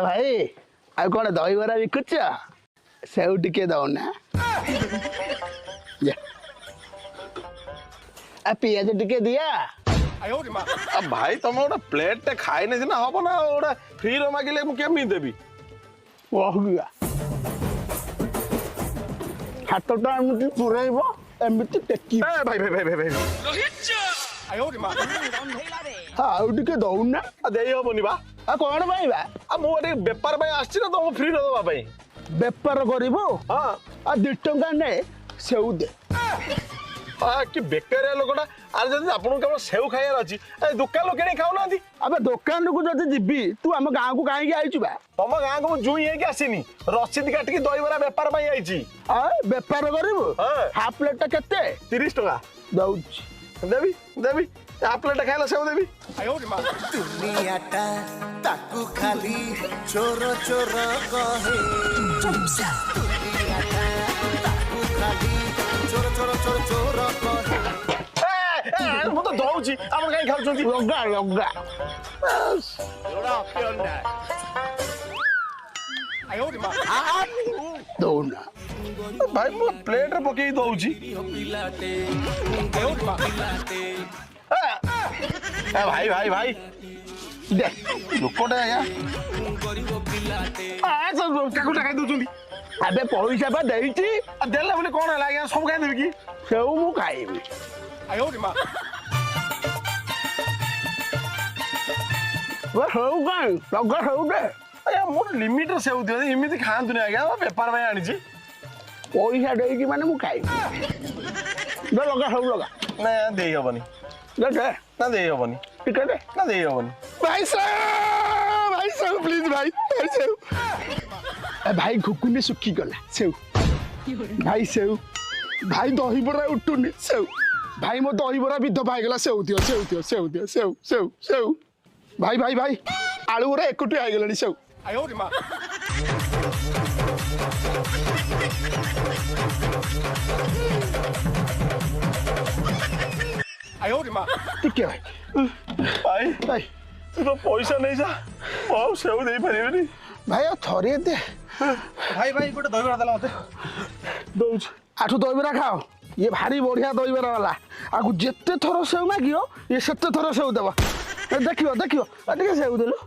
भाई आ कौन दहीबरा विकुच से टिके दौना पियाज टिके दिया भाई तुम गोटे प्लेट टे खाइने सिना हम ना गोटे फ्री मागिले मुझे देवी गया हाथटा एमती पुरैब एमती टेकी भाई भाई भाई भाई भाई आउ टिके दौना दे हेनी बा कौन भाई बा मुझे बेपार आसी ना तुमको फ्री दवा बेपार करू हाँ 2 टंका ने सेऊ दे कि बेकारिया लोकटा आर जब आपको केवल सेव खाइबार अच्छी दुकान लोक नहीं खाऊना अबे दुकान को जब जीवी तू आम गाँव को कहीं आई तुम गाँ को जुई है आसीनी रसीद काटिकी दहीबरा बेपार बेपार करू हाँ। हाफ प्लेट केते 30 टका दउची देवी देवी हाफ प्लेट खाइला सेव देवी दुनियाटा ताकू खाली चोर चोर कहे दुनियाटा ताकू खाली चोर चोर चोर चोर कहे मु तो दौची आप कहीं खाऊं लगा लगा दौना भाई मु प्लेट रे पकई दौची भाई भाई भाई दे लोकटा आया काकू खाई दौचंदी अबे पैसा बा देइची देला बोले कौन है आज्ञा सब खाई देबी कि सेऊ मु खाइबी वो सेऊ काई लगा सेऊ दे आया मोर लिमिट रे सेव दियो इमिति खांतुनी आज्ञा बेपार भाई आनी छी पैसा देइची माने मु खाइबी दे लगा सेऊ लगा ना दे हबनी दे दे ना दे हबनी टिके दे ना दे हबनी भाई साहब प्लीज भाई भाई घुकुनी सुखी गला सेऊ भाई सेऊ भाई दहीबरा उठुनी सेऊ भाई मो दहीबरा विध पाइगला सेऊ दियो सेऊ दियो सेऊ दियो सेऊ सेऊ सेऊ भाई भाई भाई आलू गुरा एकुटी आई गलानी सेऊ टिके भाई भाई भाई तू तो पैसा नहीं जा बहुत सेव दे परिबनी भाई आ थरे दे भाई भाई गोटे दहीबरा देला मते दउछ आठु दहीबरा खाओ ये भारी बढ़िया दहीबरा वाला आगु जेते थरो सेव मागियो ये सेते थरो सेव देबा देखियो देखियो आ टिके सेव देलो